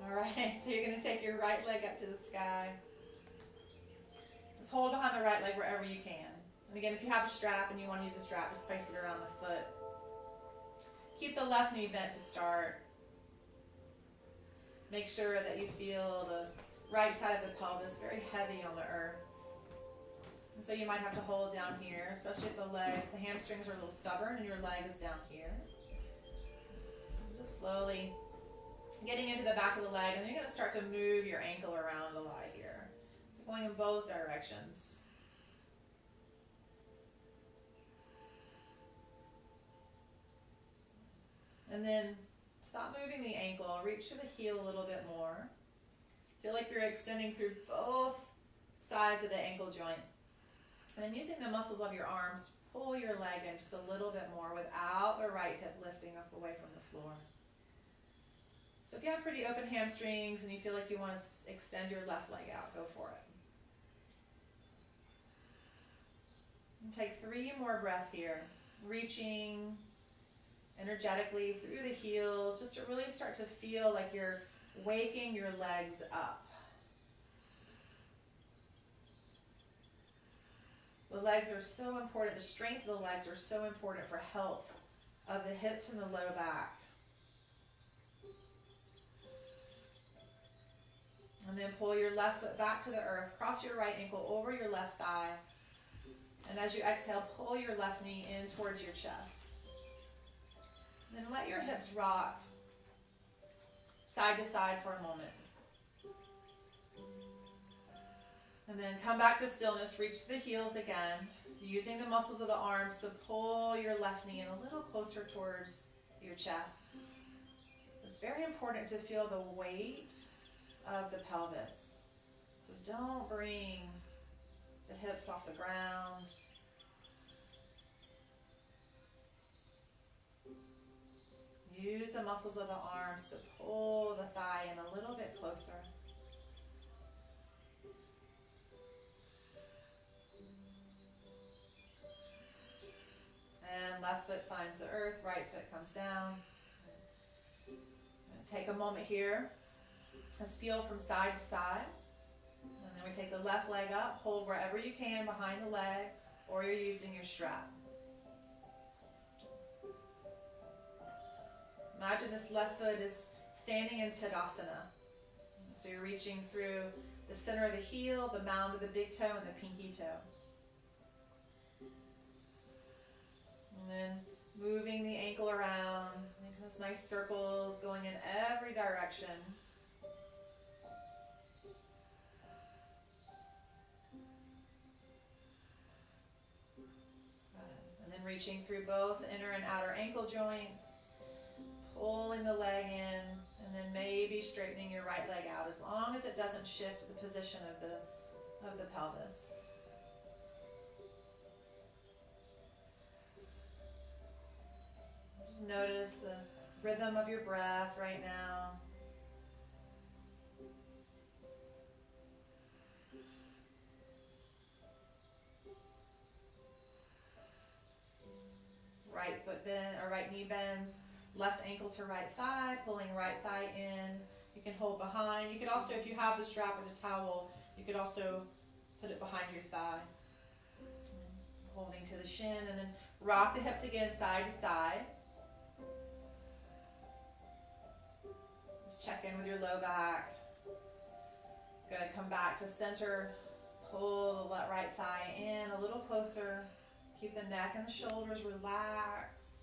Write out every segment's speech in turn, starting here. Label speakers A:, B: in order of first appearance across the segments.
A: All right, so you're going to take your right leg up to the sky. Just hold behind the right leg wherever you can. And again, if you have a strap and you want to use a strap, just place it around the foot. Keep the left knee bent to start. Make sure that you feel the right side of the pelvis very heavy on the earth. And so you might have to hold down here, especially if the hamstrings are a little stubborn and your leg is down here. Just slowly getting into the back of the leg, and then you're going to start to move your ankle around a lot here. So going in both directions. And then stop moving the ankle, reach to the heel a little bit more. Feel like you're extending through both sides of the ankle joint. And then using the muscles of your arms, pull your leg in just a little bit more without the right hip lifting up away from the floor. So if you have pretty open hamstrings and you feel like you want to extend your left leg out, go for it. And take 3 more breaths here, reaching energetically through the heels, just to really start to feel like you're waking your legs up. The legs are so important. The strength of the legs are so important for health of the hips and the low back. And then pull your left foot back to the earth. Cross your right ankle over your left thigh. And as you exhale, pull your left knee in towards your chest. And then let your hips rock side to side for a moment. And then come back to stillness, reach the heels again, using the muscles of the arms to pull your left knee in a little closer towards your chest. It's very important to feel the weight of the pelvis. So don't bring the hips off the ground. Use the muscles of the arms to pull the thigh in a little bit closer. And left foot finds the earth, right foot comes down. Take a moment here. Let's feel from side to side. And then we take the left leg up, hold wherever you can behind the leg, or you're using your strap. Imagine this left foot is standing in Tadasana. So you're reaching through the center of the heel, the mound of the big toe, and the pinky toe. And then moving the ankle around, making those nice circles, going in every direction. And then reaching through both inner and outer ankle joints, pulling the leg in, and then maybe straightening your right leg out as long as it doesn't shift the position of the pelvis. Just notice the rhythm of your breath right now. Right foot bend or right knee bends. Left ankle to right thigh, pulling right thigh in. You can hold behind. You could also, if you have the strap or the towel, you could also put it behind your thigh. Holding to the shin, and then rock the hips again side to side. Just check in with your low back. Good, come back to center. Pull the right thigh in a little closer. Keep the neck and the shoulders relaxed.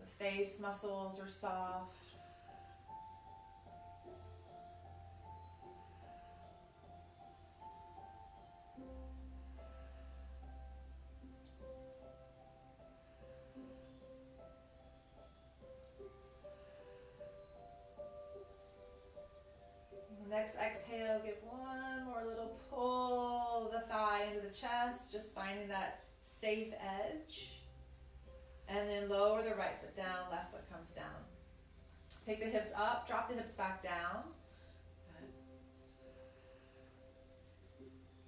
A: The face muscles are soft. Next exhale, give one more little pull the thigh into the chest, just finding that safe edge. And then lower the right foot down, left foot comes down. Pick the hips up, drop the hips back down.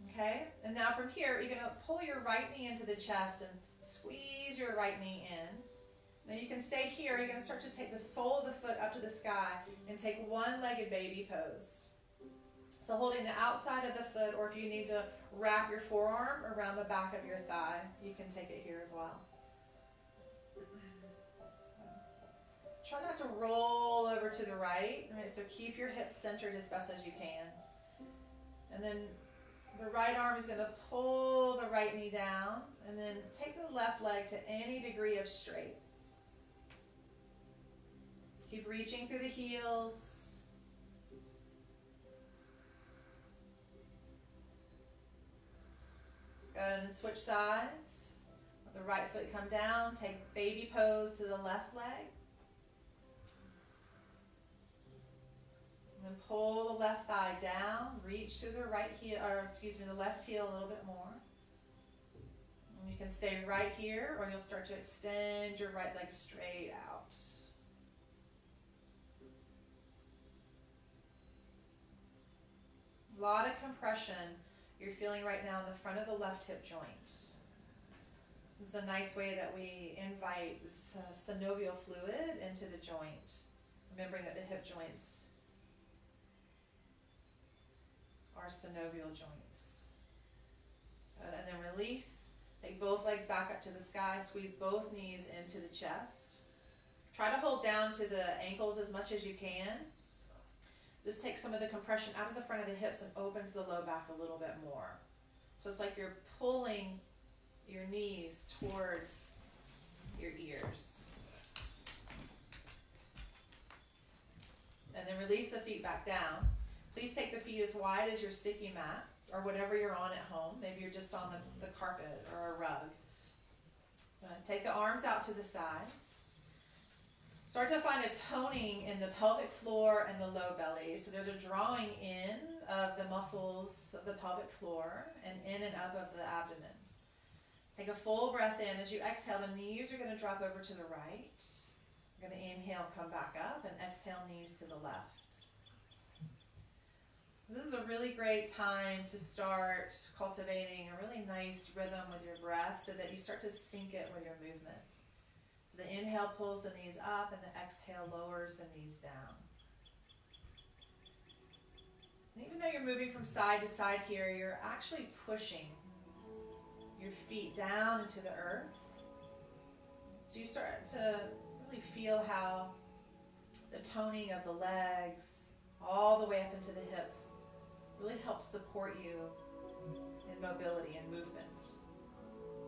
A: Okay, and now from here, you're going to pull your right knee into the chest and squeeze your right knee in. Now you can stay here. You're going to start to take the sole of the foot up to the sky and take one-legged baby pose. So holding the outside of the foot, or if you need to wrap your forearm around the back of your thigh, you can take it here as well. Try not to roll over to the right, so keep your hips centered as best as you can. And then the right arm is going to pull the right knee down, and then take the left leg to any degree of straight. Keep reaching through the heels. Good, and then switch sides. Let the right foot come down, take baby pose to the left leg. And then pull the left thigh down, reach through the right heel, or excuse me, the left heel a little bit more. And you can stay right here, or you'll start to extend your right leg straight out. A lot of compression you're feeling right now in the front of the left hip joint. This is a nice way that we invite synovial fluid into the joint, remembering that the hip joints are synovial joints. And then release. Take both legs back up to the sky. Squeeze both knees into the chest. Try to hold down to the ankles as much as you can. This takes some of the compression out of the front of the hips and opens the low back a little bit more. So it's like you're pulling your knees towards your ears. And then release the feet back down. Please take the feet as wide as your sticky mat or whatever you're on at home. Maybe you're just on the carpet or a rug. Take the arms out to the sides. Start to find a toning in the pelvic floor and the low belly. So there's a drawing in of the muscles of the pelvic floor and in and up of the abdomen. Take a full breath in. As you exhale, the knees are going to drop over to the right. You're going to inhale, come back up, and exhale, knees to the left. This is a really great time to start cultivating a really nice rhythm with your breath so that you start to sync it with your movement. So the inhale pulls the knees up and the exhale lowers the knees down. And even though you're moving from side to side here, you're actually pushing your feet down into the earth. So you start to really feel how the toning of the legs all the way up into the hips really helps support you in mobility and movement.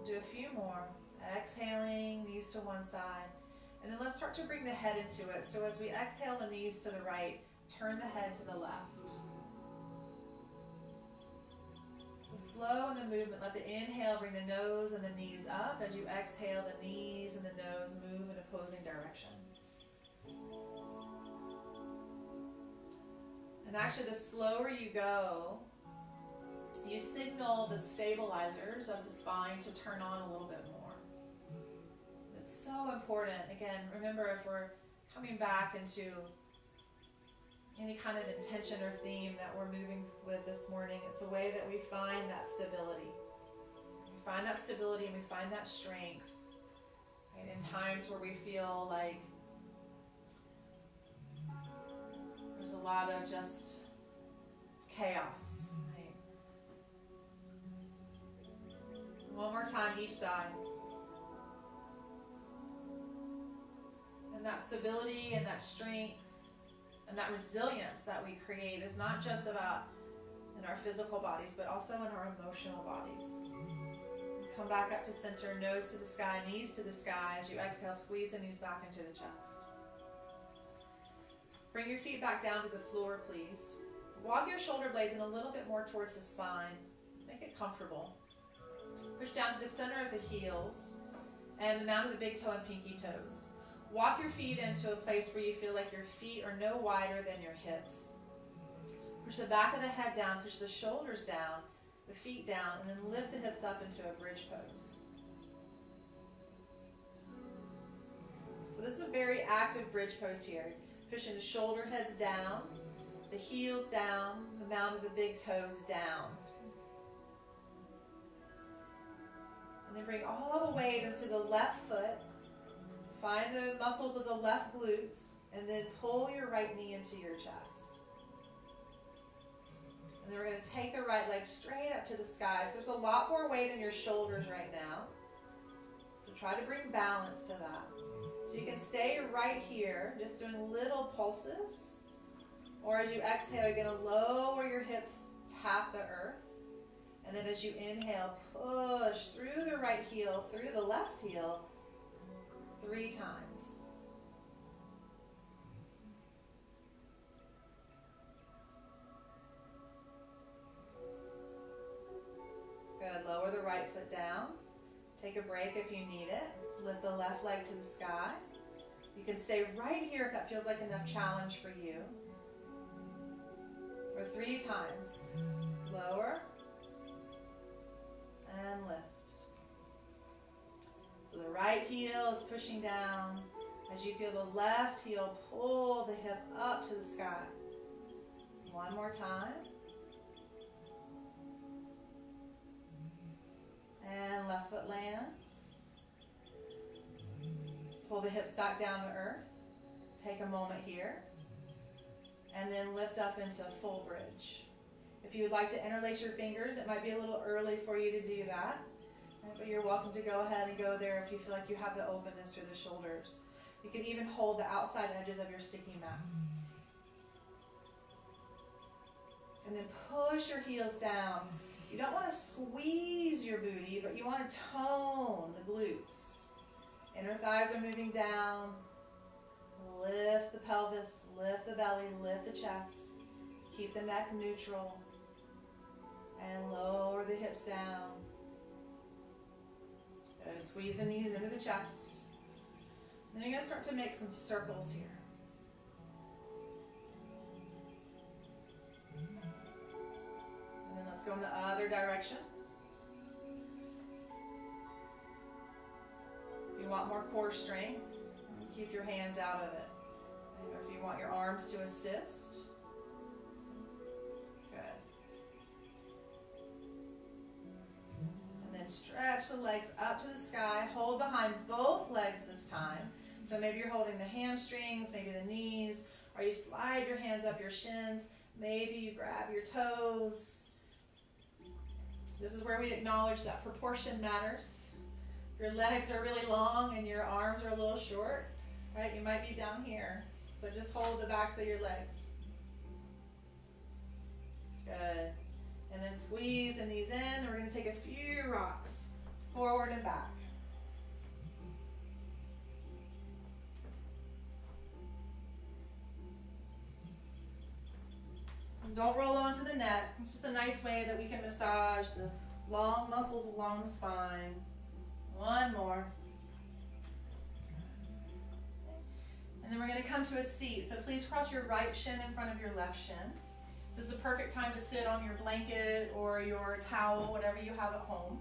A: Do a few more. Exhaling, knees to one side. And then let's start to bring the head into it. So as we exhale the knees to the right, turn the head to the left. So slow in the movement. Let the inhale bring the nose and the knees up. As you exhale, the knees and the nose move in opposing direction. And actually, the slower you go, you signal the stabilizers of the spine to turn on a little bit more. It's so important. Again, remember, if we're coming back into any kind of intention or theme that we're moving with this morning, it's a way that we find that stability. We find that stability and we find that strength, right, in times where we feel like there's a lot of just chaos. Right? One more time, each side. And that stability and that strength and that resilience that we create is not just about in our physical bodies, but also in our emotional bodies. Come back up to center, nose to the sky, knees to the sky. As you exhale, squeeze the knees back into the chest. Bring your feet back down to the floor, please. Walk your shoulder blades in a little bit more towards the spine. Make it comfortable. Push down to the center of the heels and the mound of the big toe and pinky toes. Walk your feet into a place where you feel like your feet are no wider than your hips. Push the back of the head down, push the shoulders down, the feet down, and then lift the hips up into a bridge pose. So this is a very active bridge pose here. Pushing the shoulder heads down, the heels down, the mound of the big toes down. And then bring all the weight into the left foot. Find the muscles of the left glutes and then pull your right knee into your chest. And then we're going to take the right leg straight up to the sky. So there's a lot more weight in your shoulders right now. So try to bring balance to that. So you can stay right here, just doing little pulses. Or as you exhale, you're going to lower your hips, tap the earth. And then as you inhale, push through the right heel, through the left heel, 3 times. Good. Lower the right foot down. Take a break if you need it. Lift the left leg to the sky. You can stay right here if that feels like enough challenge for you. For 3 times. Lower. And lift. So the right heel is pushing down as you feel the left heel pull the hip up to the sky. One more time. And left foot lands. Pull the hips back down to earth. Take a moment here. And then lift up into a full bridge. If you would like to interlace your fingers, it might be a little early for you to do that. Right, but you're welcome to go ahead and go there if you feel like you have the openness through the shoulders. You can even hold the outside edges of your sticky mat. And then push your heels down. You don't want to squeeze your booty, but you want to tone the glutes. Inner thighs are moving down. Lift the pelvis, lift the belly, lift the chest. Keep the neck neutral. And lower the hips down. Good. Squeeze the knees into the chest. Then you're going to start to make some circles here. And then let's go in the other direction. If you want more core strength, keep your hands out of it. Or if you want your arms to assist. Stretch the legs up to the sky. Hold behind both legs this time. So maybe you're holding the hamstrings, maybe the knees, or you slide your hands up your shins. Maybe you grab your toes. This is where we acknowledge that proportion matters. Your legs are really long and your arms are a little short, right? You might be down here. So just hold the backs of your legs. Good. And then squeeze the knees in, and we're going to take a few rocks forward and back. And don't roll onto the neck. It's just a nice way that we can massage the long muscles along the spine. One more. And then we're going to come to a seat. So please cross your right shin in front of your left shin. This is a perfect time to sit on your blanket or your towel, whatever you have at home.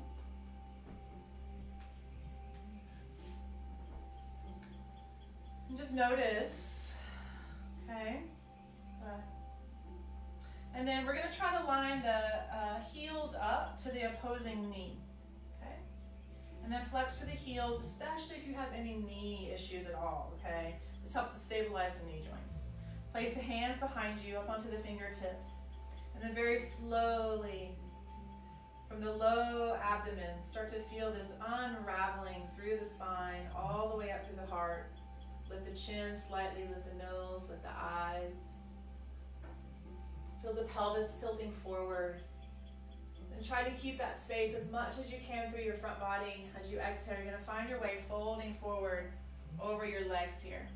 A: And just notice, okay? And then we're going to try to line the heels up to the opposing knee, okay? And then flex to the heels, especially if you have any knee issues at all, okay? This helps to stabilize the knee joints. Place the hands behind you up onto the fingertips. And then very slowly, from the low abdomen, start to feel this unraveling through the spine, all the way up through the heart. Lift the chin slightly, lift the nose, lift the eyes. Feel the pelvis tilting forward. And try to keep that space as much as you can through your front body. As you exhale, you're going to find your way folding forward over your legs here.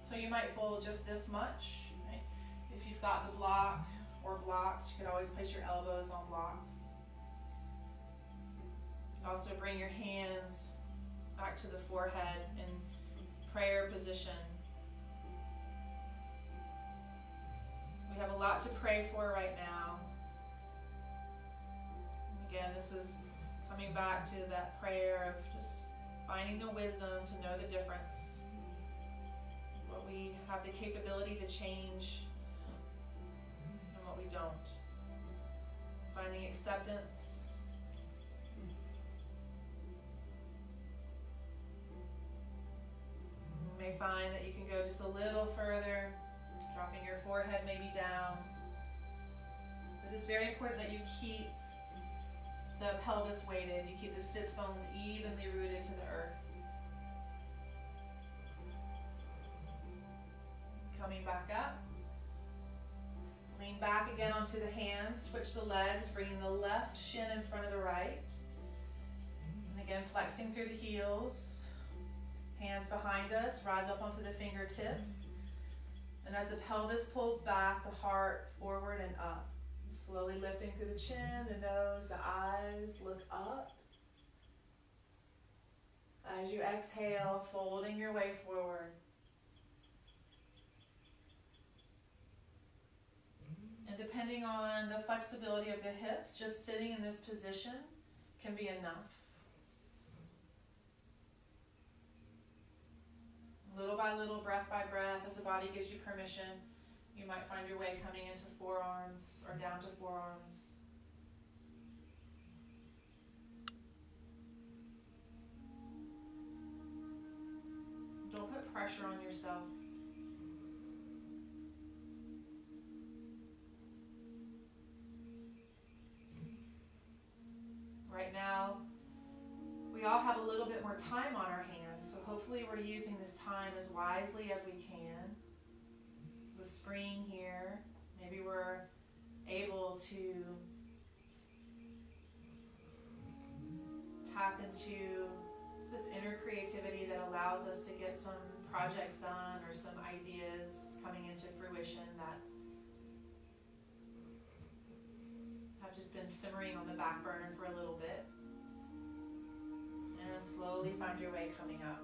A: So you might fold just this much. Right? If you've got the block or blocks, you could always place your elbows on blocks. Also bring your hands back to the forehead in prayer position. We have a lot to pray for right now. And again, this is coming back to that prayer of just finding the wisdom to know the difference. What we have the capability to change and what we don't. Finding acceptance. may find that you can go just a little further, dropping your forehead maybe down. But it's very important that you keep the pelvis weighted. You keep the sits bones evenly rooted to the earth. Coming back up. Lean back again onto the hands. Switch the legs, bringing the left shin in front of the right. And again, flexing through the heels. Hands behind us, rise up onto the fingertips. And as the pelvis pulls back, the heart forward and up. Slowly lifting through the chin, the nose, the eyes, look up. As you exhale, folding your way forward. And depending on the flexibility of the hips, just sitting in this position can be enough. Little by little, breath by breath, as the body gives you permission, you might find your way coming into forearms or down to forearms. Don't put pressure on yourself. Right now, we all have a little bit more time on our hands, so hopefully we're using this time as wisely as we can. With spring here, maybe we're able to tap into this inner creativity that allows us to get some projects done or some ideas coming into fruition that have just been simmering on the back burner for a little bit. And then slowly find your way coming up.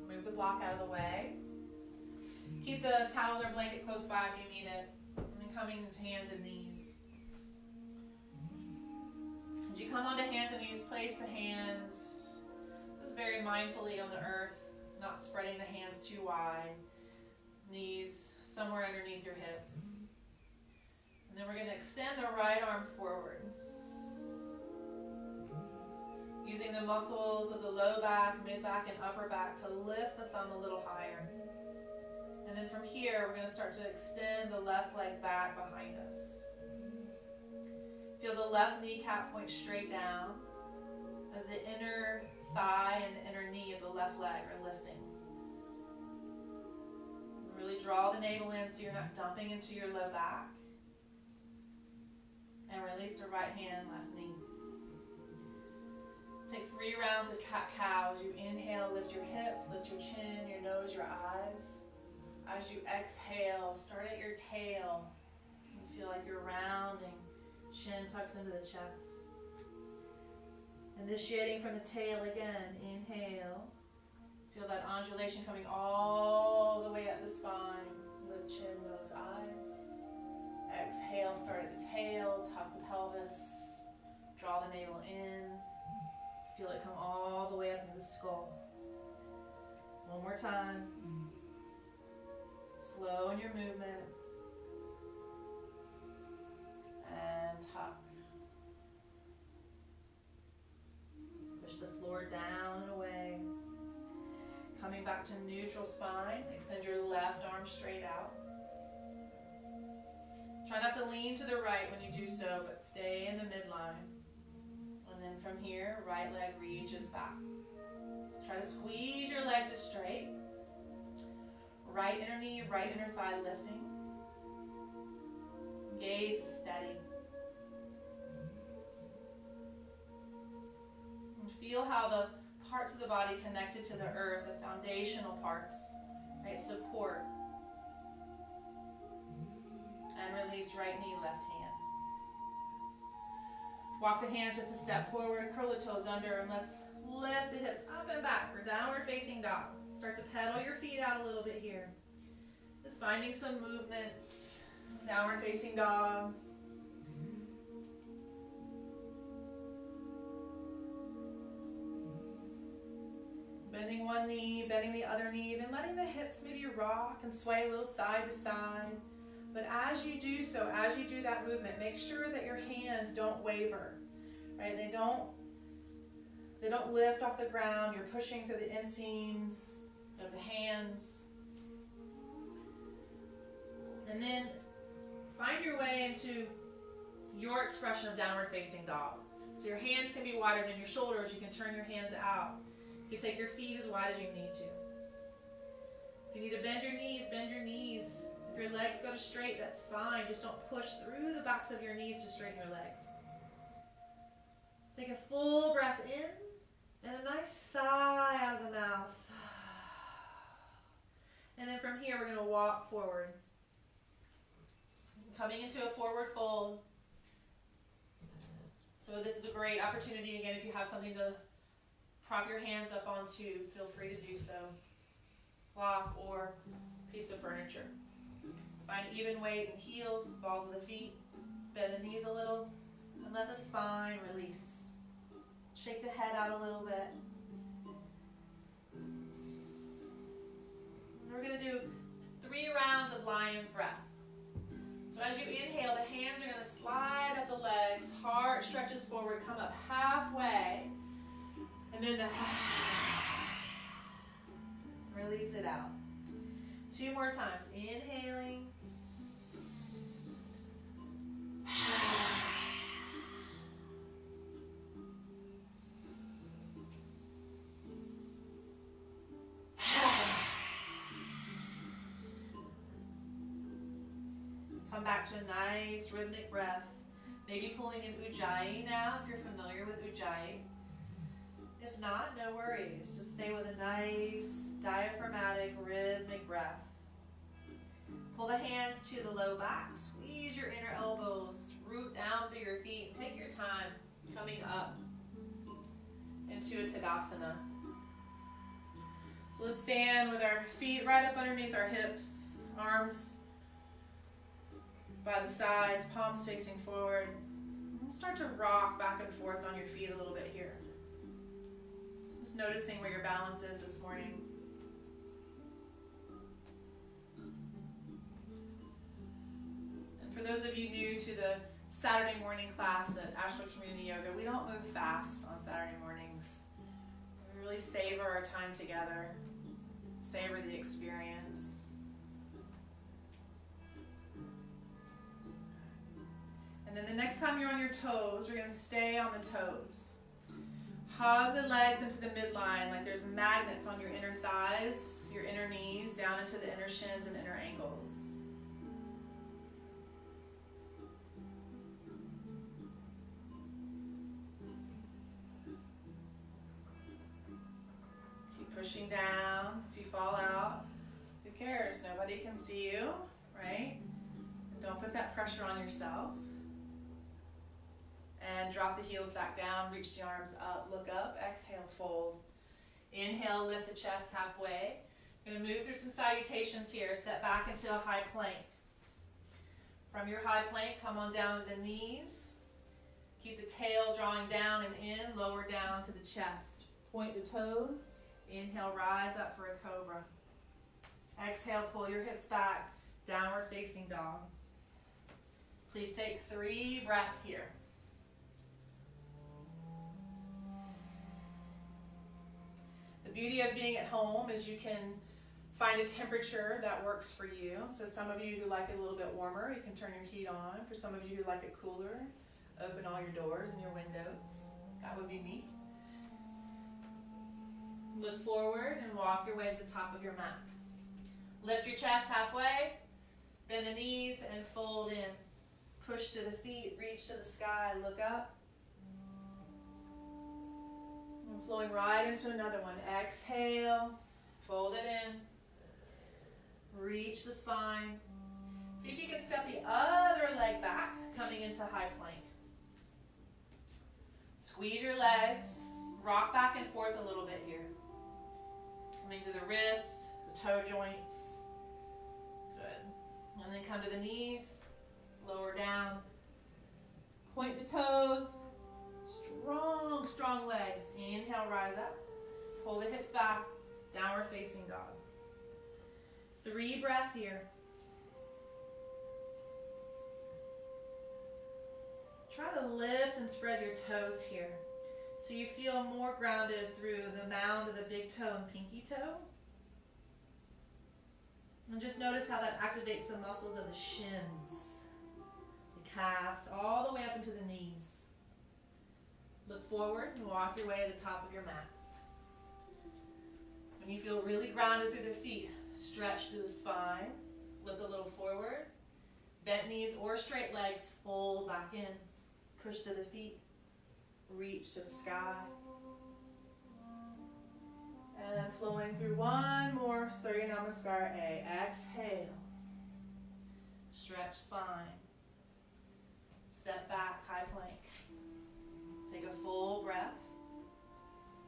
A: Move the block out of the way. Keep the towel or blanket close by if you need it. And then coming into hands and knees. As you come onto hands and knees, place the hands just very mindfully on the earth, not spreading the hands too wide. Knees somewhere underneath your hips. And then we're going to extend the right arm forward. Using the muscles of the low back, mid back, and upper back to lift the thumb a little higher. And then from here, we're going to start to extend the left leg back behind us. Feel the left kneecap point straight down as the inner thigh and the inner knee of the left leg are lifting. Really draw the navel in so you're not dumping into your low back. And release the right hand, left knee. Take 3 rounds of cat-cow. As you inhale, lift your hips, lift your chin, your nose, your eyes. As you exhale, start at your tail. You feel like you're rounding. Chin tucks into the chest. Initiating from the tail again. Inhale. Feel that undulation coming all the way up the spine. Lift chin, nose, eyes. Exhale, start at the tail, tuck the pelvis. Draw the navel in. Feel it come all the way up into the skull. One more time. Slow in your movement. And tuck. Push the floor down and away. Coming back to neutral spine. Extend your left arm straight out. Try not to lean to the right when you do so, but stay in the midline. And then from here, right leg reaches back. Try to squeeze your leg to straight. Right inner knee, right inner thigh lifting. Gaze steady. And feel how the parts of the body connected to the earth, the foundational parts, right, support. And release right knee, left hand. Walk the hands just a step forward, curl the toes under, and let's lift the hips up and back for downward facing dog. Start to pedal your feet out a little bit here. Just finding some movement. Downward facing dog. Bending one knee, bending the other knee, and letting the hips maybe rock and sway a little side to side. But as you do so, as you do that movement, make sure that your hands don't waver, right? They don't lift off the ground. You're pushing through the inseams. of the hands. And then find your way into your expression of downward facing dog. So your hands can be wider than your shoulders. You can turn your hands out. You can take your feet as wide as you need to. If you need to bend your knees, bend your knees. If your legs go to straight, that's fine. Just don't push through the backs of your knees to straighten your legs. Take a full breath in and a nice sigh out of the mouth. And then from here, we're going to walk forward. Coming into a forward fold. So this is a great opportunity, again, if you have something to prop your hands up onto, feel free to do so. Block or piece of furniture. Find even weight in heels, balls of the feet. Bend the knees a little and let the spine release. Shake the head out a little bit. And we're going to do 3 rounds of lion's breath. So as you inhale, the hands are going to slide up the legs, heart stretches forward, come up halfway, and then release it out. 2 more times. Inhaling. Come back to a nice rhythmic breath. Maybe pulling in Ujjayi now if you're familiar with Ujjayi. If not, no worries. Just stay with a nice diaphragmatic rhythmic breath. Pull the hands to the low back. Squeeze your inner elbows. Root down through your feet. And take your time coming up into a Tadasana. So let's stand with our feet right up underneath our hips. Arms by the sides, palms facing forward. And start to rock back and forth on your feet a little bit here. Just noticing where your balance is this morning. And for those of you new to the Saturday morning class at Asheville Community Yoga, we don't move fast on Saturday mornings. We really savor our time together, savor the experience. And then the next time you're on your toes, we're going to stay on the toes. Hug the legs into the midline like there's magnets on your inner thighs, your inner knees, down into the inner shins and inner ankles. Keep pushing down. If you fall out, who cares? Nobody can see you, right? And don't put that pressure on yourself. And drop the heels back down, reach the arms up, look up, exhale, fold. Inhale, lift the chest halfway. We're going to move through some salutations here. Step back into a high plank. From your high plank, come on down to the knees. Keep the tail drawing down and in, lower down to the chest. Point the toes. Inhale, rise up for a cobra. Exhale, pull your hips back, downward facing dog. Please take 3 breaths here. The beauty of being at home is you can find a temperature that works for you. So some of you who like it a little bit warmer, you can turn your heat on. For some of you who like it cooler, open all your doors and your windows. That would be me. Look forward and walk your way to the top of your mat. Lift your chest halfway, bend the knees and fold in. Push to the feet, reach to the sky, look up. And flowing right into another one. Exhale, fold it in. Reach the spine. See if you can step the other leg back, coming into high plank. Squeeze your legs, rock back and forth a little bit here. Coming to the wrist, the toe joints. Good. And then come to the knees, lower down. Point the toes. Strong, strong legs. Inhale, rise up. Pull the hips back. Downward facing dog. 3 breaths here. Try to lift and spread your toes here so you feel more grounded through the mound of the big toe and pinky toe. And just notice how that activates the muscles of the shins, the calves, all the way up into the knees. Look forward and walk your way to the top of your mat. When you feel really grounded through the feet, stretch through the spine. Look a little forward. Bent knees or straight legs, fold back in. Push to the feet. Reach to the sky. And then flowing through one more Surya Namaskar A. Exhale. Stretch spine. Step back, high plank. Take a full breath.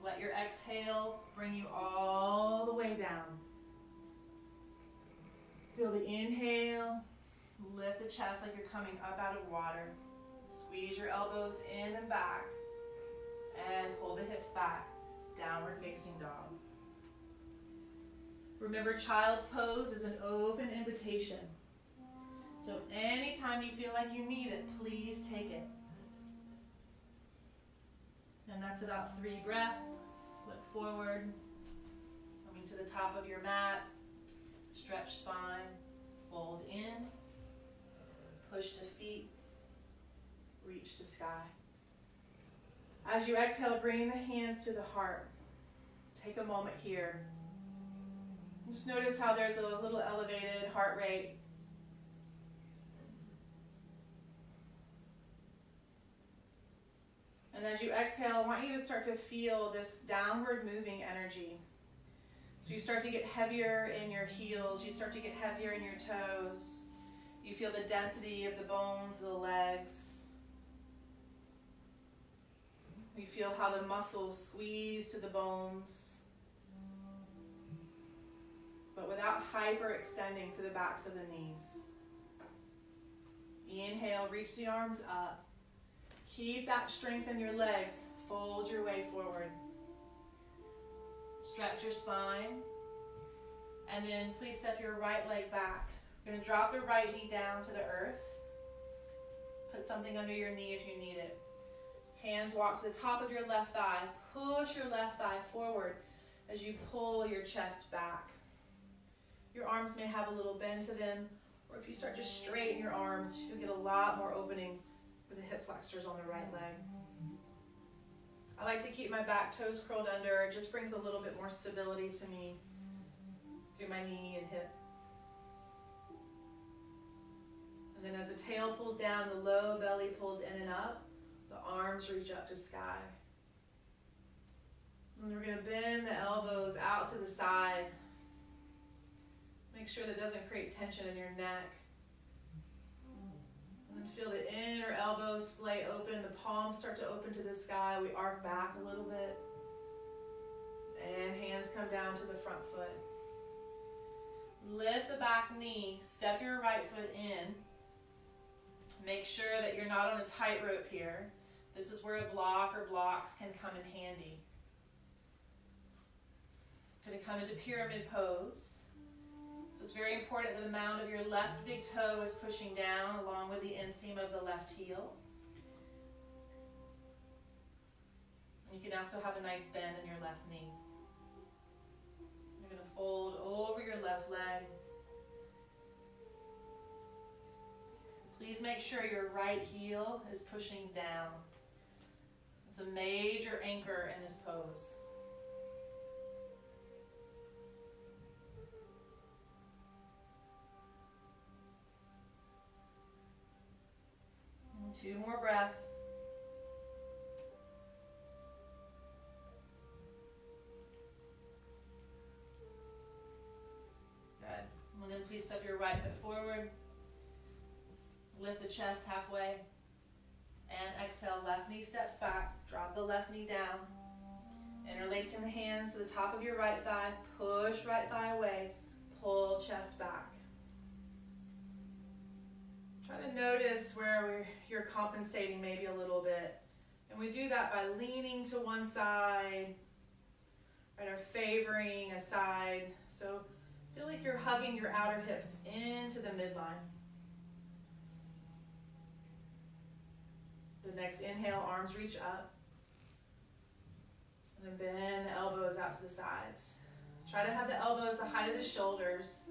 A: Let your exhale bring you all the way down. Feel the inhale. Lift the chest like you're coming up out of water. Squeeze your elbows in and back. And pull the hips back. Downward facing dog. Remember, child's pose is an open invitation. So anytime you feel like you need it, please take it. And that's about 3 breaths. Look forward. Coming to the top of your mat. Stretch spine. Fold in. Push to feet. Reach to sky. As you exhale, bring the hands to the heart. Take a moment here. Just notice how there's a little elevated heart rate. And as you exhale, I want you to start to feel this downward moving energy. So you start to get heavier in your heels. You start to get heavier in your toes. You feel the density of the bones of the legs. You feel how the muscles squeeze to the bones, but without hyperextending to the backs of the knees. Inhale, reach the arms up. Keep that strength in your legs. Fold your way forward. Stretch your spine. And then please step your right leg back. You're going to drop the right knee down to the earth. Put something under your knee if you need it. Hands walk to the top of your left thigh. Push your left thigh forward as you pull your chest back. Your arms may have a little bend to them, or if you start to straighten your arms, you'll get a lot more opening for the hip flexors on the right leg. I like to keep my back toes curled under. It just brings a little bit more stability to me through my knee and hip. And then as the tail pulls down, the low belly pulls in and up. The arms reach up to sky. And we're going to bend the elbows out to the side. Make sure that doesn't create tension in your neck. And then feel the inner elbows splay open. The palms start to open to the sky. We arc back a little bit. And hands come down to the front foot. Lift the back knee. Step your right foot in. Make sure that you're not on a tightrope here. This is where a block or blocks can come in handy. Going to come into pyramid pose. So it's very important that the mound of your left big toe is pushing down along with the inseam of the left heel. And you can also have a nice bend in your left knee. You're going to fold over your left leg. Please make sure your right heel is pushing down. It's a major anchor in this pose. And 2 more breaths. Good. And then please step your right foot forward. Lift the chest halfway. And exhale, left knee steps back. Drop the left knee down. Interlacing the hands to the top of your right thigh. Push right thigh away. Pull chest back. Try to notice where you're compensating maybe a little bit. And we do that by leaning to one side, right, or favoring a side. So feel like you're hugging your outer hips into the midline. The next inhale, arms reach up. And then bend the elbows out to the sides. Try to have the elbows the height of the shoulders.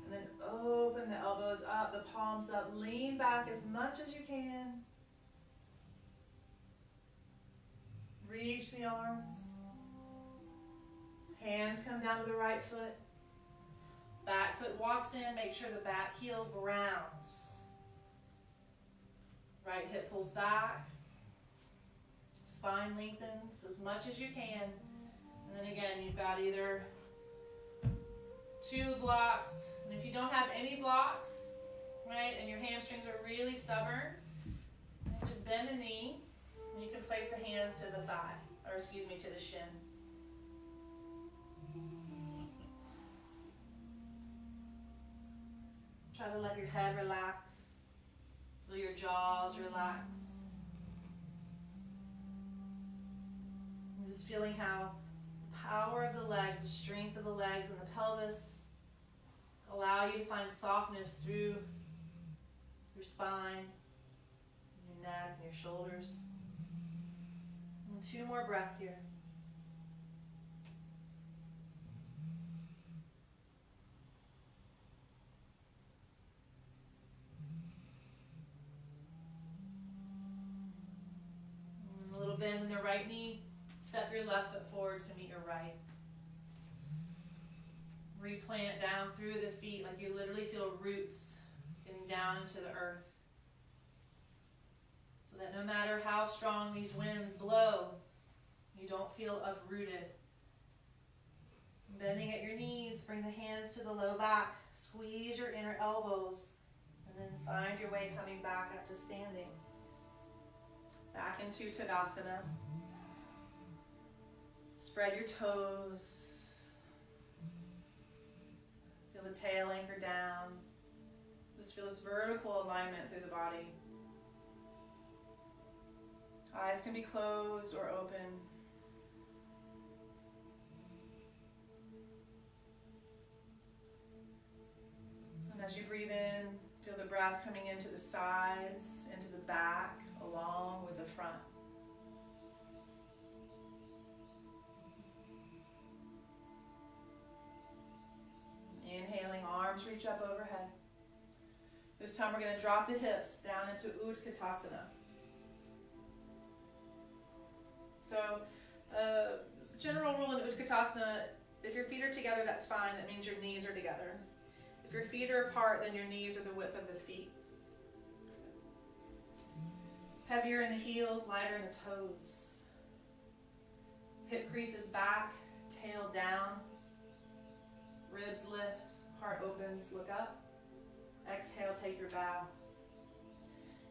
A: And then open the elbows up, the palms up, lean back as much as you can. Reach the arms. Hands come down to the right foot. Back foot walks in, make sure the back heel grounds. Right hip pulls back. Spine lengthens as much as you can. And then again, you've got either 2 blocks, and if you don't have any blocks, right, and your hamstrings are really stubborn, just bend the knee, and you can place the hands to the thigh, or excuse me, to the shin. Try to let your head relax, feel your jaws relax. And just feeling how the power of the legs, the strength of the legs and the pelvis allow you to find softness through your spine, your neck, and your shoulders. And 2 more breaths here. And a little bend in the right knee. Step your left foot forward to meet your right. Replant down through the feet like you literally feel roots getting down into the earth. So that no matter how strong these winds blow, you don't feel uprooted. Bending at your knees, bring the hands to the low back. Squeeze your inner elbows. And then find your way coming back up to standing. Back into Tadasana. Spread your toes. Feel the tail anchor down. Just feel this vertical alignment through the body. Eyes can be closed or open. And as you breathe in, feel the breath coming into the sides, into the back, along with the front. Inhaling, arms reach up overhead. This time we're going to drop the hips down into Utkatasana. So, general rule in Utkatasana, if your feet are together, that's fine. That means your knees are together. If your feet are apart, then your knees are the width of the feet. Heavier in the heels, lighter in the toes. Hip creases back, tail down. Ribs lift, heart opens, look up. Exhale, take your bow.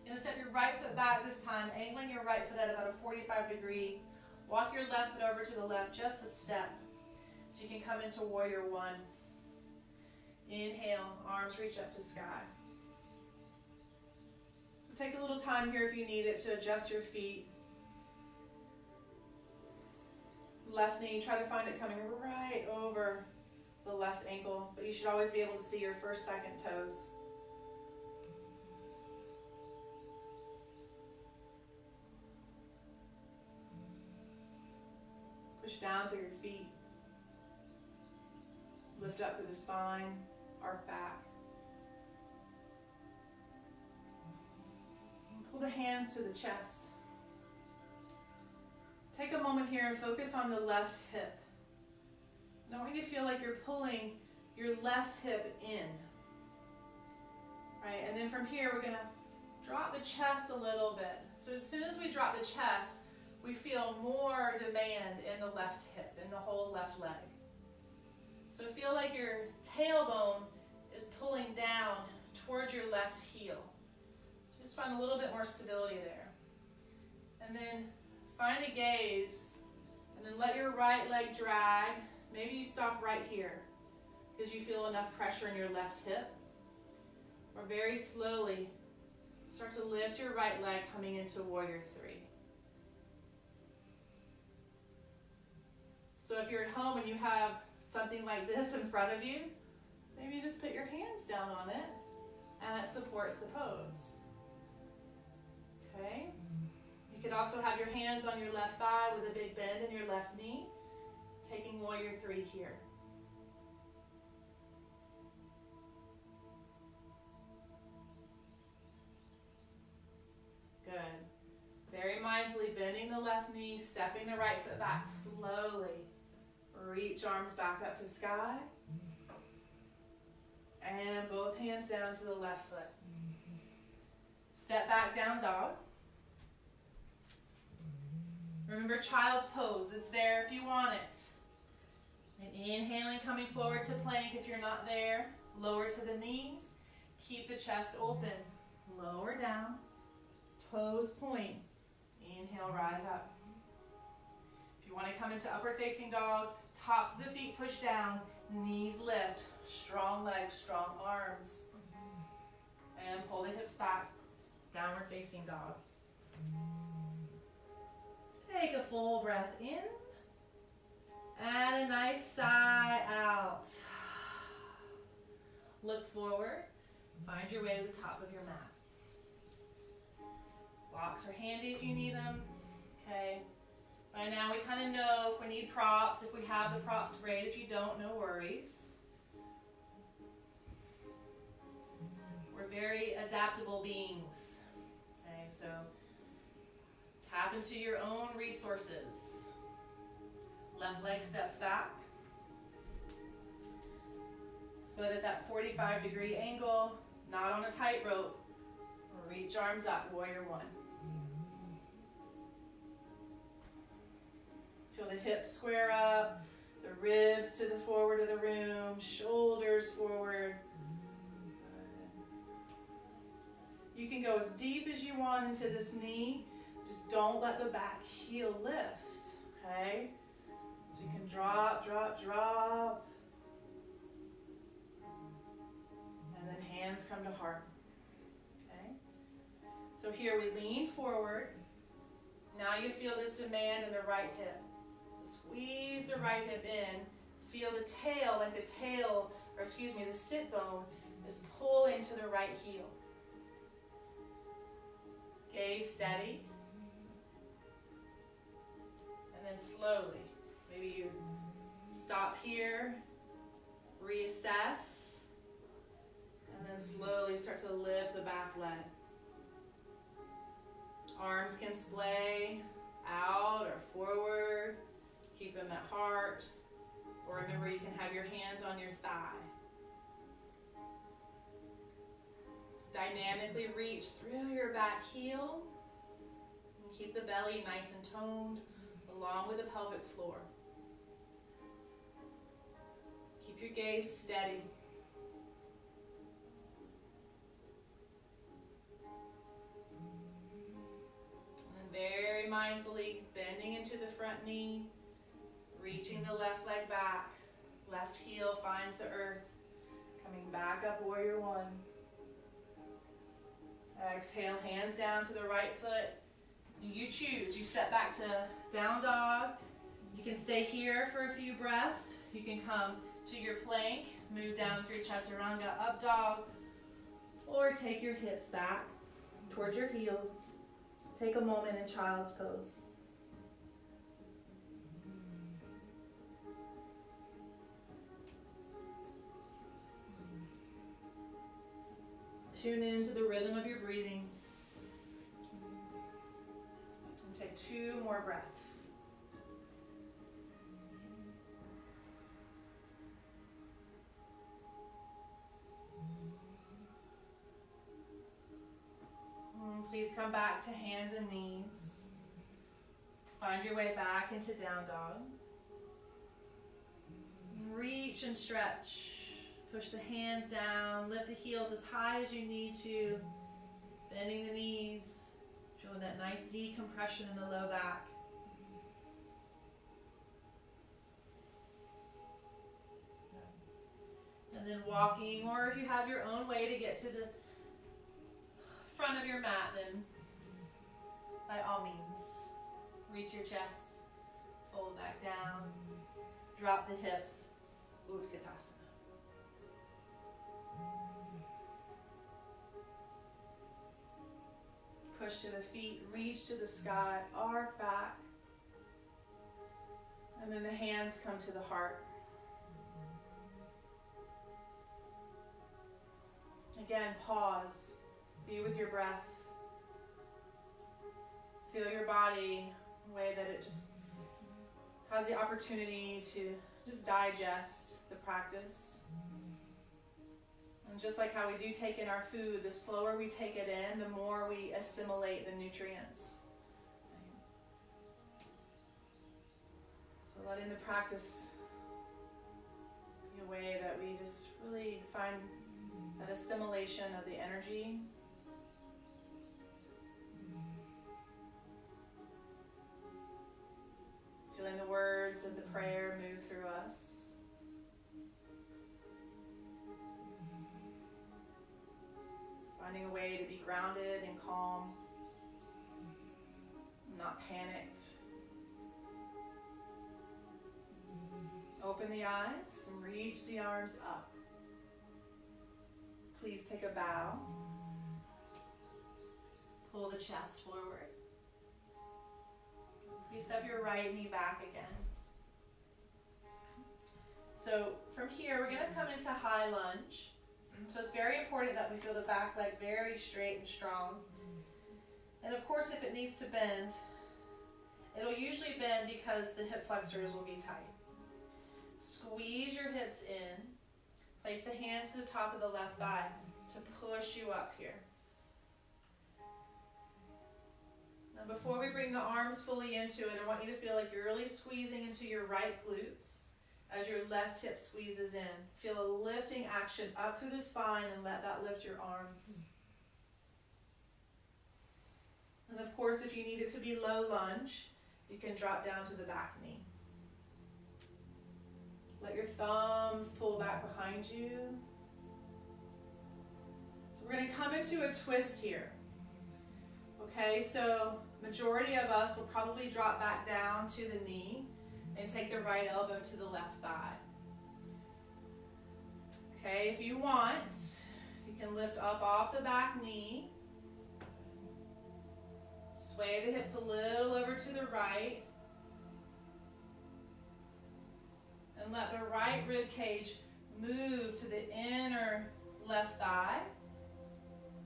A: You're going to step your right foot back this time, angling your right foot at about a 45 degree. Walk your left foot over to the left just a step so you can come into Warrior One. Inhale, arms reach up to sky. So take a little time here if you need it to adjust your feet. Left knee, try to find it coming right over the left ankle, but you should always be able to see your first, second toes. Push down through your feet. Lift up through the spine, arc back. Pull the hands to the chest. Take a moment here and focus on the left hip. I want you to feel like you're pulling your left hip in. Right, and then from here we're going to drop the chest a little bit. So as soon as we drop the chest, we feel more demand in the left hip, in the whole left leg. So feel like your tailbone is pulling down towards your left heel. Just find a little bit more stability there. And then find a gaze, and then let your right leg drag. Maybe you stop right here because you feel enough pressure in your left hip. Or very slowly, start to lift your right leg coming into Warrior Three. So if you're at home and you have something like this in front of you, maybe you just put your hands down on it, and that supports the pose. Okay? You could also have your hands on your left thigh with a big bend in your left knee, taking Warrior Three here. bending the left knee, stepping the right foot back slowly. Reach arms back up to sky. And both hands down to the left foot. Step back, down dog. Remember child's pose. It's there if you want it. And inhaling, coming forward to plank if you're not there. Lower to the knees. Keep the chest open. Lower down. Toes point. Inhale, rise up. If you want to come into upward facing dog, tops of the feet push down. Knees lift. Strong legs, strong arms. And pull the hips back. Downward facing dog. Take a full breath in. And a nice sigh out. Look forward. Find your way to the top of your mat. Blocks are handy if you need them. Okay. By now we kind of know if we need props. If we have the props, great. If you don't, no worries. We're very adaptable beings. Okay, so tap into your own resources. Left leg steps back. Foot at that 45-degree angle, not on a tightrope. Reach arms up, warrior one. Feel the hips square up, the ribs to the forward of the room, shoulders forward. You can go as deep as you want into this knee. Just don't let the back heel lift, okay? So you can drop, drop, drop. And then hands come to heart, okay? So here we lean forward. Now you feel this demand in the right hip. So squeeze the right hip in. Feel the tail, like the tail, or excuse me, the sit bone is pulling to the right heel. Gaze steady. And then slowly, maybe you stop here, reassess, and then slowly start to lift the back leg. Arms can splay out or forward. Keep them at heart. Or remember, you can have your hands on your thigh. Dynamically reach through your back heel. And keep the belly nice and toned along with the pelvic floor. Keep your gaze steady. And very mindfully bending into the front knee, reaching the left leg back. Left heel finds the earth. Coming back up, warrior one. Exhale, hands down to the right foot. You choose. You step back to down dog. You can stay here for a few breaths. You can come to your plank, move down through chaturanga, up dog, or take your hips back towards your heels. Take a moment in child's pose. Tune into the rhythm of your breathing. And take 2 more breaths. Please come back to hands and knees. Find your way back into down dog. Reach and stretch. Push the hands down. Lift the heels as high as you need to. Bending the knees. Feeling that nice decompression in the low back. And then walking, or if you have your own way to get to the front of your mat, then by all means, reach your chest, fold back down, drop the hips, Utkatasana. Push to the feet, reach to the sky, arc back, and then the hands come to the heart. Again, pause. Be with your breath. Feel your body in a way that it just has the opportunity to just digest the practice. And just like how we do take in our food, the slower we take it in, the more we assimilate the nutrients. So letting the practice be a way that we just really find that assimilation of the energy. Feeling the words of the prayer move through us. Finding a way to be grounded and calm, not panicked. Open the eyes and reach the arms up. Please take a bow. Pull the chest forward. Please step your right knee back again. So from here, we're going to come into high lunge. So it's very important that we feel the back leg very straight and strong. And of course, if it needs to bend, it'll usually bend because the hip flexors will be tight. Squeeze your hips in. Place the hands to the top of the left thigh to push you up here. Now before we bring the arms fully into it, I want you to feel like you're really squeezing into your right glutes as your left hip squeezes in. Feel a lifting action up through the spine and let that lift your arms. And of course, if you need it to be low lunge, you can drop down to the back knee. Let your thumbs pull back behind you. So we're going to come into a twist here. Okay, so majority of us will probably drop back down to the knee and take the right elbow to the left thigh. Okay, if you want, you can lift up off the back knee. Sway the hips a little over to the right. And let the right rib cage move to the inner left thigh.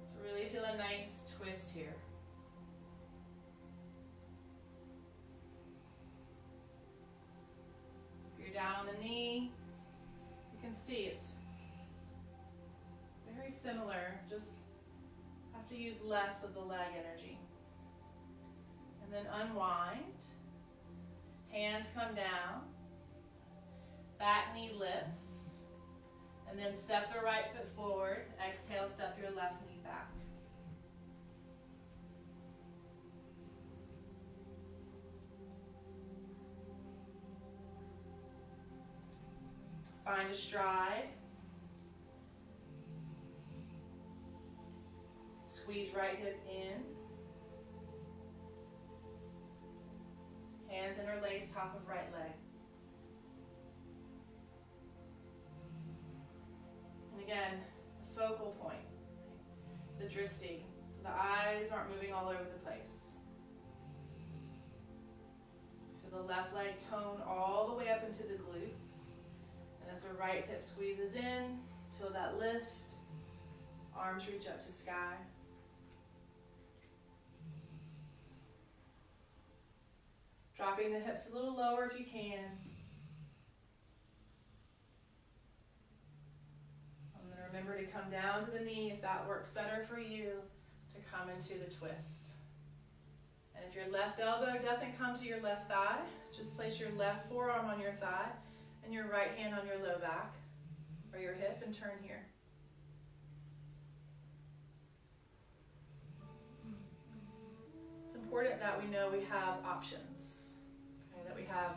A: So really feel a nice twist here. If you're down on the knee, you can see it's very similar. Just have to use less of the leg energy. And then unwind. Hands come down. Back knee lifts, and then step the right foot forward. Exhale, step your left knee back. Find a stride. Squeeze right hip in. Hands interlace top of right leg. Again, focal point, the drishti, so the eyes aren't moving all over the place. Feel the left leg tone all the way up into the glutes. And as the right hip squeezes in, feel that lift. Arms reach up to sky. Dropping the hips a little lower if you can. Remember to come down to the knee if that works better for you to come into the twist. And if your left elbow doesn't come to your left thigh, just place your left forearm on your thigh and your right hand on your low back or your hip and turn here. It's important that we know we have options, okay, that we have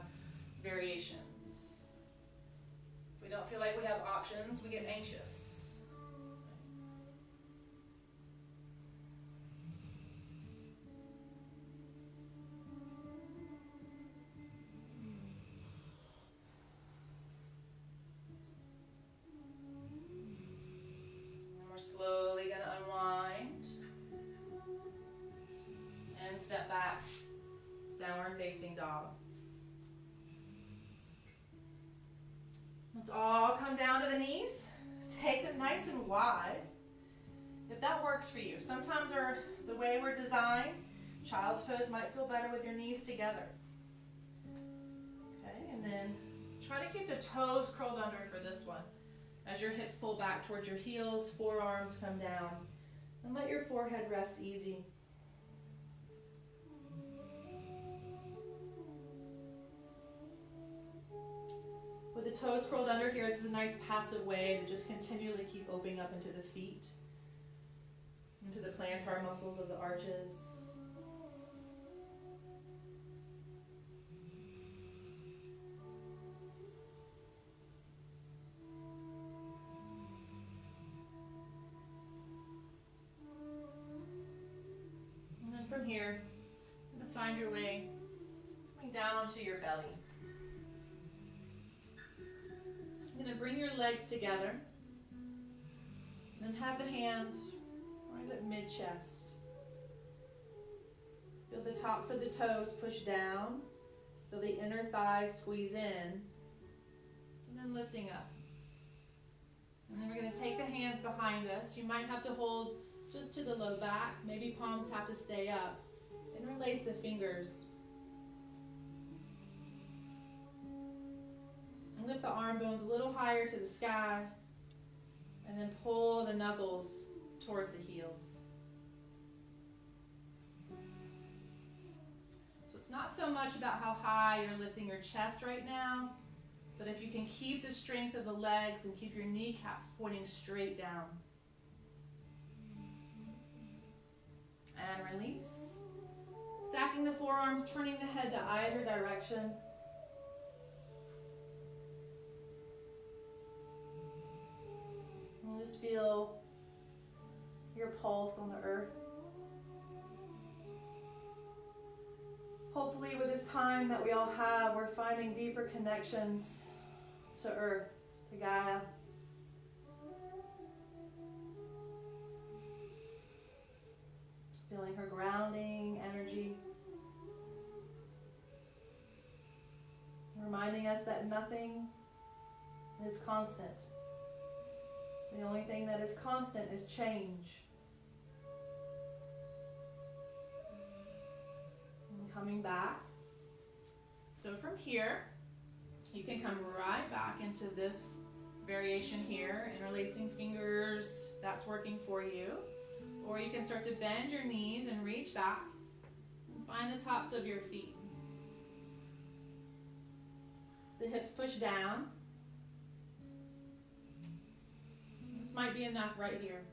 A: variations. If we don't feel like we have options, we get anxious. Slowly going to unwind and step back, downward facing dog. Let's all come down to the knees. Take them nice and wide. If that works for you. Sometimes the way we're designed, Child's pose might feel better with your knees together. Okay, and then try to keep the toes curled under for this one. As your hips pull back towards your heels, forearms come down, and let your forehead rest easy. With the toes curled under here, this is a nice passive way to just continually keep opening up into the feet, into the plantar muscles of the arches. And then from here, you're going to find your way coming down onto your belly. You're going to bring your legs together, and then have the hands right at mid-chest. Feel the tops of the toes push down. Feel the inner thighs squeeze in, and then lifting up. And then we're going to take the hands behind us. You might have to hold just to the low back. Maybe palms have to stay up. Interlace the fingers. Lift the arm bones a little higher to the sky, and then pull the knuckles towards the heels. So it's not so much about how high you're lifting your chest right now, but if you can keep the strength of the legs and keep your kneecaps pointing straight down. And release. Stacking the forearms, turning the head to either direction. And just feel your pulse on the earth. Hopefully with this time that we all have, we're finding deeper connections to earth, to Gaia. Feeling her grounding energy. Reminding us that nothing is constant. The only thing that is constant is change. And coming back. So from here, you can come right back into this variation here, interlacing fingers, that's working for you. Or you can start to bend your knees and reach back and find the tops of your feet. The hips push down. This might be enough right here.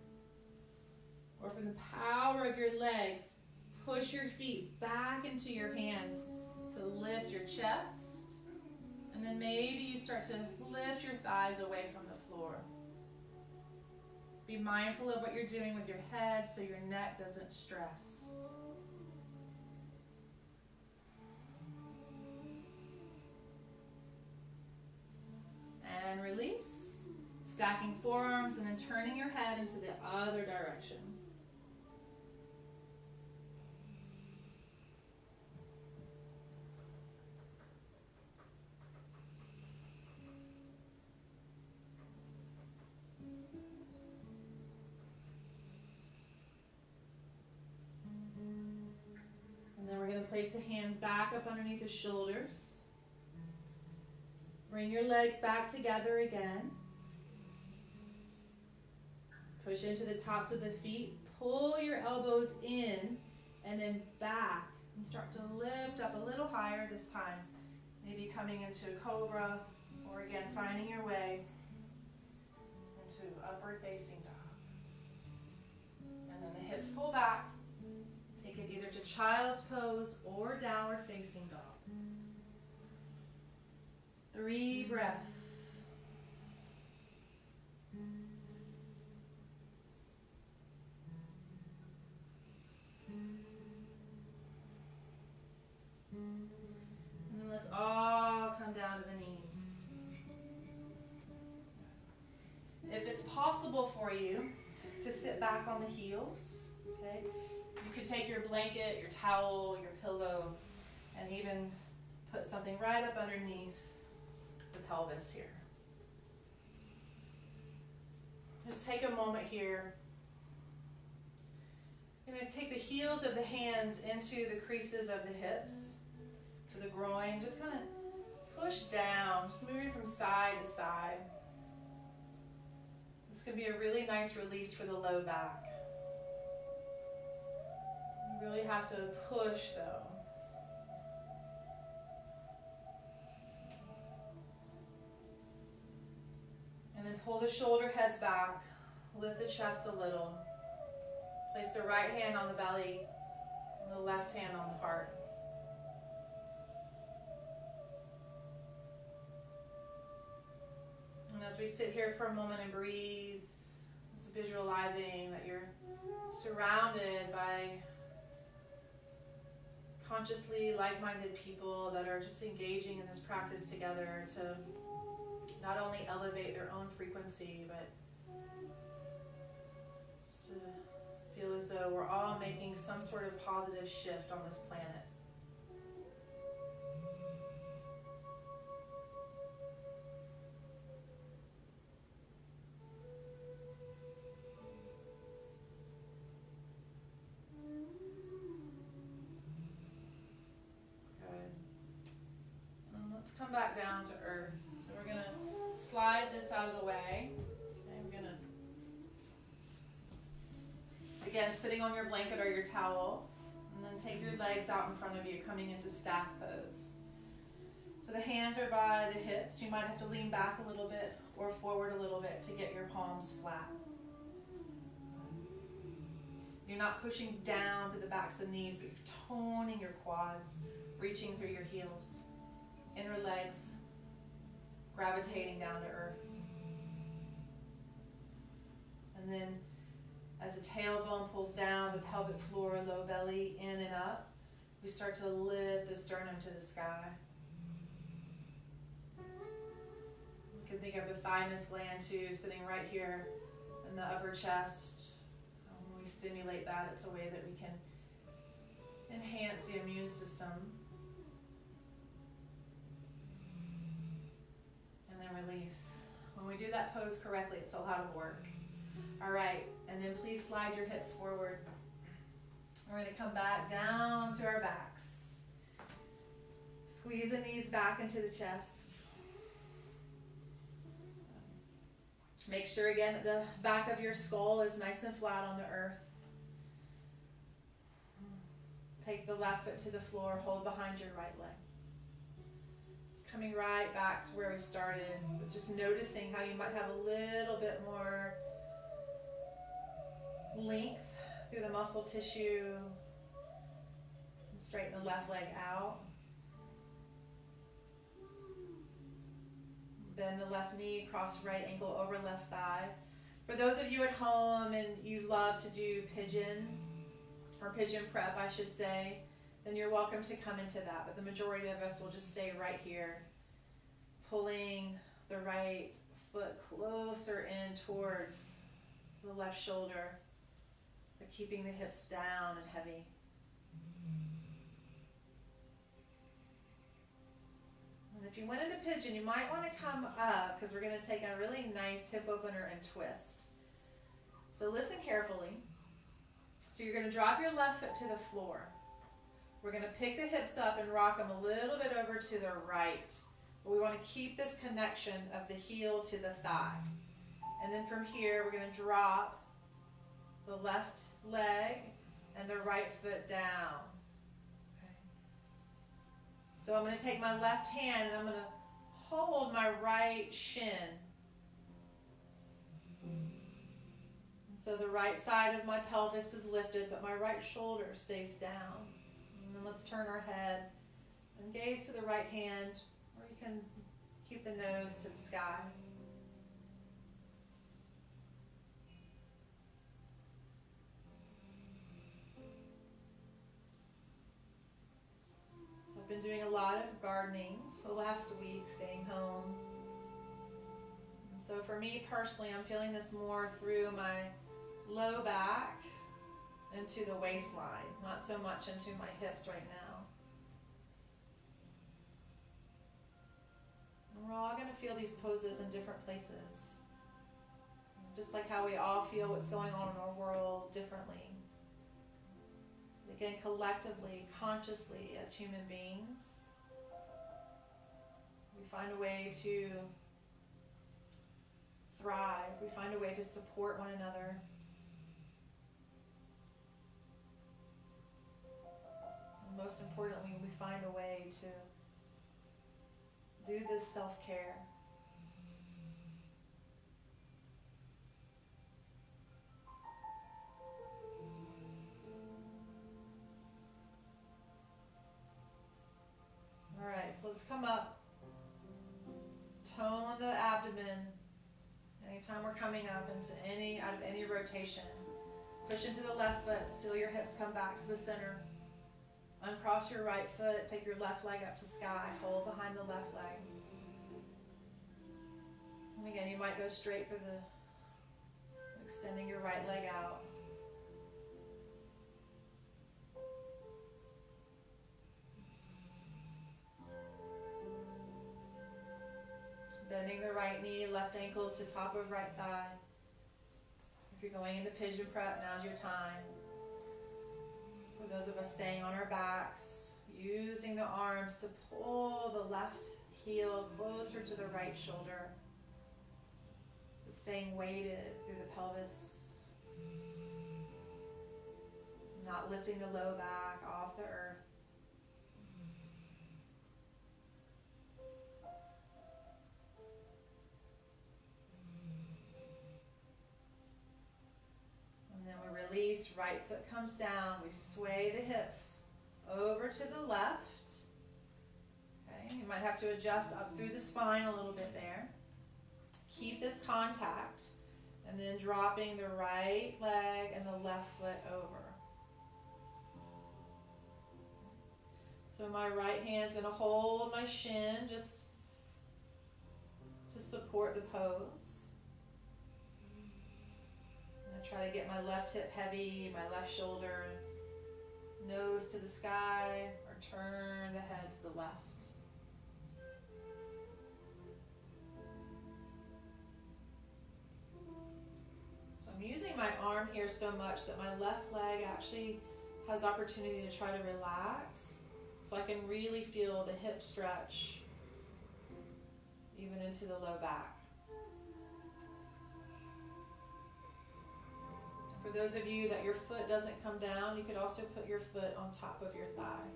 A: Or from the power of your legs, push your feet back into your hands to lift your chest. And then maybe you start to lift your thighs away from the floor. Be mindful of what you're doing with your head so your neck doesn't stress. And release. Stacking forearms and then turning your head into the other direction. And then we're going to place the hands back up underneath the shoulders. Bring your legs back together again. Push into the tops of the feet. Pull your elbows in and then back. And start to lift up a little higher this time. Maybe coming into cobra or again finding your way into upward facing dog. And then the hips pull back. Take it either to child's pose or downward facing dog. 3 breaths. And then let's all come down to the knees. If it's possible for you to sit back on the heels, okay, you could take your blanket, your towel, your pillow, and even put something right up underneath the pelvis here. Just take a moment here. You're going to take the heels of the hands into the creases of the hips, to the groin. Just kind of push down, just moving from side to side. This could be a really nice release for the low back. You really have to push though. And then pull the shoulder heads back, lift the chest a little. Place the right hand on the belly and the left hand on the heart. And as we sit here for a moment and breathe, just visualizing that you're surrounded by consciously like-minded people that are just engaging in this practice together to not only elevate their own frequency, but just to feel as though we're all making some sort of positive shift on this planet. Come back down to earth. So we're going to slide this out of the way. Okay, we're going to, again, sitting on your blanket or your towel, and then take your legs out in front of you, coming into staff pose. So the hands are by the hips. You might have to lean back a little bit or forward a little bit to get your palms flat. You're not pushing down through the backs of the knees, but you're toning your quads, reaching through your heels. Inner legs gravitating down to earth. And then as the tailbone pulls down, the pelvic floor, low belly, in and up, we start to lift the sternum to the sky. You can think of the thymus gland too, sitting right here in the upper chest. When we stimulate that, it's a way that we can enhance the immune system. Release. When we do that pose correctly, it's a lot of work. All right, and then please slide your hips forward. We're going to come back down to our backs. Squeeze the knees back into the chest. Make sure again that the back of your skull is nice and flat on the earth. Take the left foot to the floor, hold behind your right leg. Coming right back to where we started, but just noticing how you might have a little bit more length through the muscle tissue. And straighten the left leg out. Bend the left knee, cross right ankle over left thigh. For those of you at home and you love to do pigeon, or pigeon prep I should say, then you're welcome to come into that. But the majority of us will just stay right here, pulling the right foot closer in towards the left shoulder, but keeping the hips down and heavy. And if you went into pigeon, you might want to come up because we're going to take a really nice hip opener and twist. So listen carefully. So you're going to drop your left foot to the floor. We're going to pick the hips up and rock them a little bit over to the right. But we want to keep this connection of the heel to the thigh. And then from here, we're going to drop the left leg and the right foot down. Okay. So I'm going to take my left hand and I'm going to hold my right shin. So the right side of my pelvis is lifted, but my right shoulder stays down. And then let's turn our head and gaze to the right hand, or you can keep the nose to the sky. So I've been doing a lot of gardening the last week, staying home. And so for me personally, I'm feeling this more through my low back into the waistline, not so much into my hips right now. And we're all going to feel these poses in different places, just like how we all feel what's going on in our world differently. Again, collectively, consciously, as human beings, we find a way to thrive. We find a way to support one another. And most importantly, we find a way to do this self-care. All right, so let's come up. Tone the abdomen. Anytime we're coming up out of any rotation. Push into the left foot. Feel your hips come back to the center. Uncross your right foot. Take your left leg up to sky. Hold behind the left leg. And again, you might go straight for extending your right leg out. Bending the right knee, left ankle to top of right thigh. If you're going into pigeon prep, now's your time. For those of us staying on our backs, using the arms to pull the left heel closer to the right shoulder. Staying weighted through the pelvis. Not lifting the low back off the earth. Release, right foot comes down. We sway the hips over to the left. Okay, you might have to adjust up through the spine a little bit there. Keep this contact, and then dropping the right leg and the left foot over. So my right hand's going to hold my shin just to support the pose. Try to get my left hip heavy, my left shoulder, nose to the sky, or turn the head to the left. So I'm using my arm here so much that my left leg actually has opportunity to try to relax, so I can really feel the hip stretch even into the low back. For those of you that your foot doesn't come down, you could also put your foot on top of your thigh.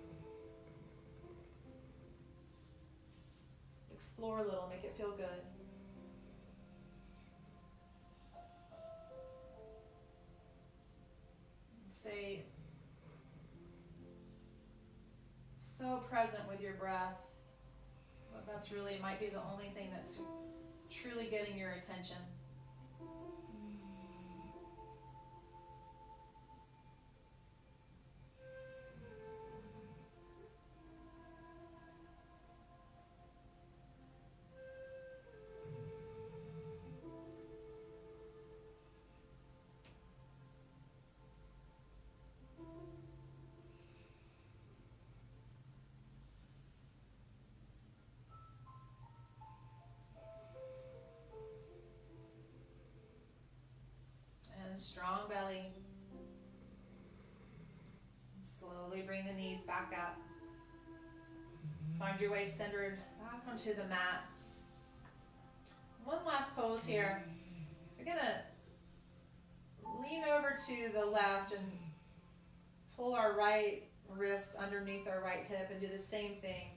A: Explore a little, make it feel good. Stay so present with your breath. That's really might be the only thing that's truly getting your attention. Strong belly. Slowly bring the knees back up. Find your way centered back onto the mat. One last pose here. We're going to lean over to the left and pull our right wrist underneath our right hip and do the same thing.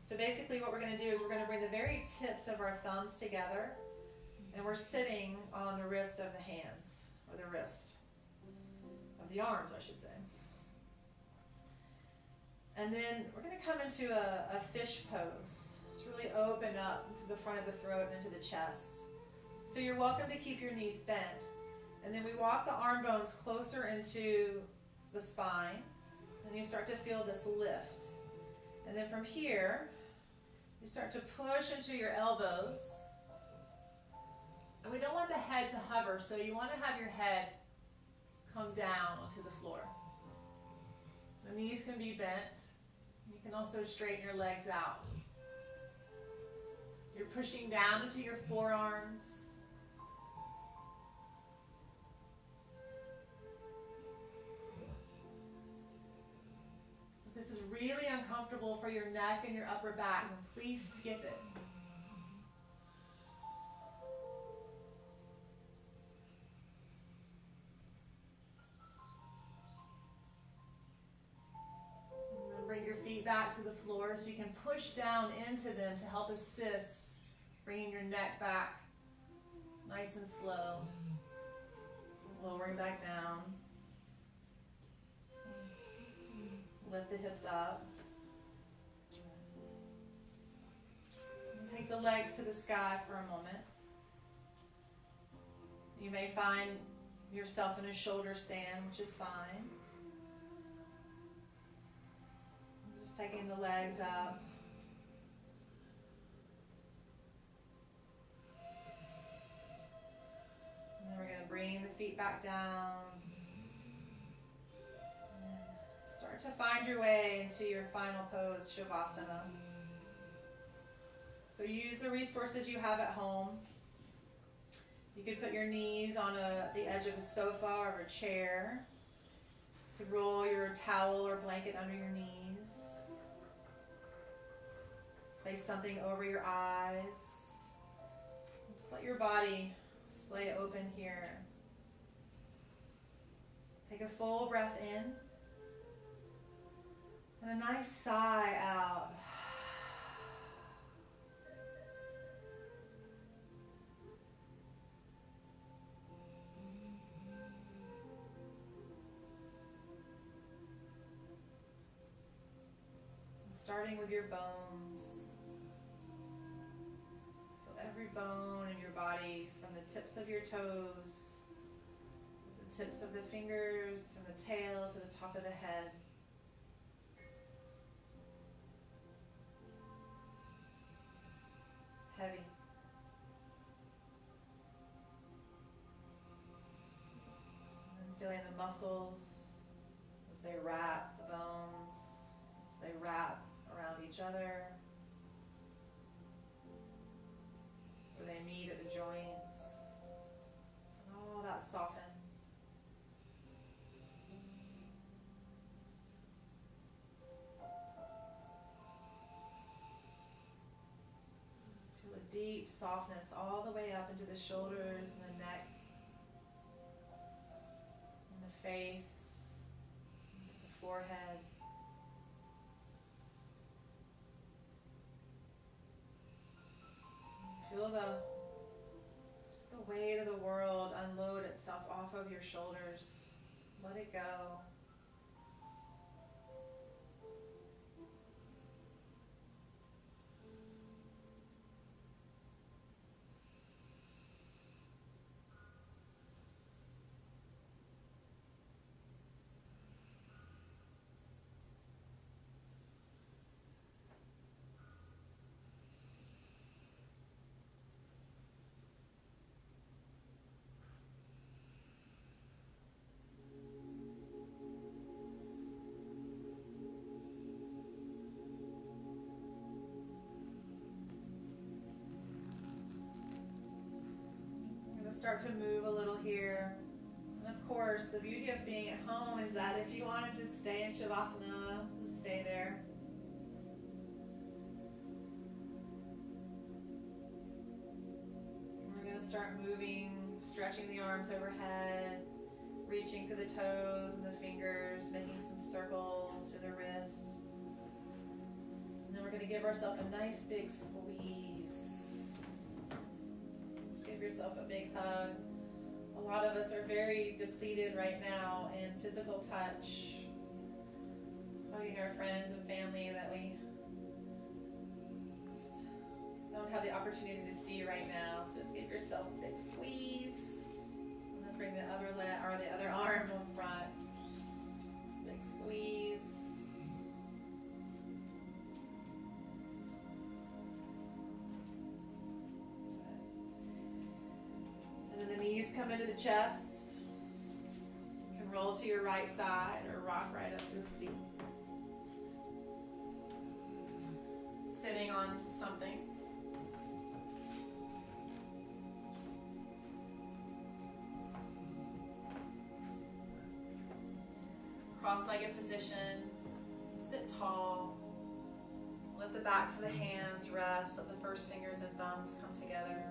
A: So basically what we're going to do is we're going to bring the very tips of our thumbs together, and we're sitting on the wrist of the hands. Or the wrist of the arms, I should say. And then we're going to come into a fish pose to really open up to the front of the throat and into the chest. So you're welcome to keep your knees bent. And then we walk the arm bones closer into the spine, and you start to feel this lift. And then from here, you start to push into your elbows. And we don't want the head to hover, so you want to have your head come down onto the floor. The knees can be bent. You can also straighten your legs out. You're pushing down into your forearms. comfortable for your neck and your upper back, then please skip it. And then bring your feet back to the floor so you can push down into them to help assist bringing your neck back nice and slow. Lowering back down. Lift the hips up. And take the legs to the sky for a moment. You may find yourself in a shoulder stand, which is fine. Just taking the legs up. And then we're going to bring the feet back down. Start to find your way into your final pose, Shavasana. So use the resources you have at home. You could put your knees on the edge of a sofa or a chair. You could roll your towel or blanket under your knees. Place something over your eyes. Just let your body splay open here. Take a full breath in. And a nice sigh out. And starting with your bones. Feel every bone in your body from the tips of your toes, the tips of the fingers, to the tail, to the top of the head. Heavy. And feeling the muscles as they wrap the bones, as they wrap around each other, where they meet at the joints. So all that soften. Deep softness all the way up into the shoulders and the neck and the face, into the forehead. Feel just the weight of the world unload itself off of your shoulders. Let it go. Start to move a little here. And of course, the beauty of being at home is that if you want to just stay in Shavasana, just stay there. And we're going to start moving, stretching the arms overhead, reaching to the toes and the fingers, making some circles to the wrist. And then we're going to give ourselves a nice big squeeze. Give yourself a big hug. A lot of us are very depleted right now in physical touch. Hugging our friends and family that we just don't have the opportunity to see right now. So just give yourself a big squeeze. And then bring the other leg or the other arm in front. Big squeeze. Knees come into the chest. You can roll to your right side or rock right up to the seat. Sitting on something. Cross-legged position. Sit tall. Let the backs of the hands rest. Let the first fingers and thumbs come together.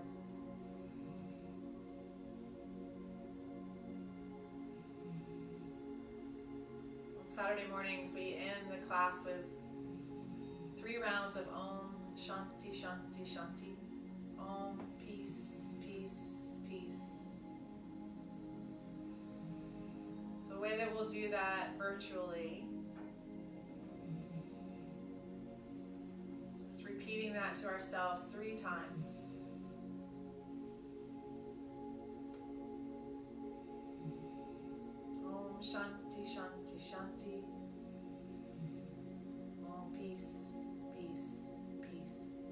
A: On Saturday mornings, we end the class with 3 rounds of Om Shanti Shanti Shanti. Om, peace, peace, peace. So the way that we'll do that virtually, just repeating that to ourselves 3 times. Om Shanti Shanti Shanti. Om peace, peace, peace.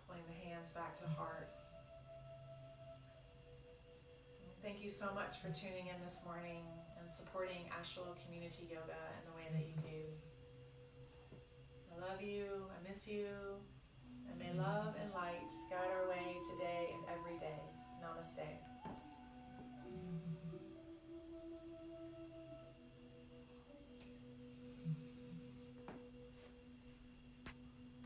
A: Pulling the hands back to heart. Thank you so much for tuning in this morning and supporting Asheville Community Yoga in the way that you do. I love you, I miss you, and may love and light guide our way today and every day. Namaste.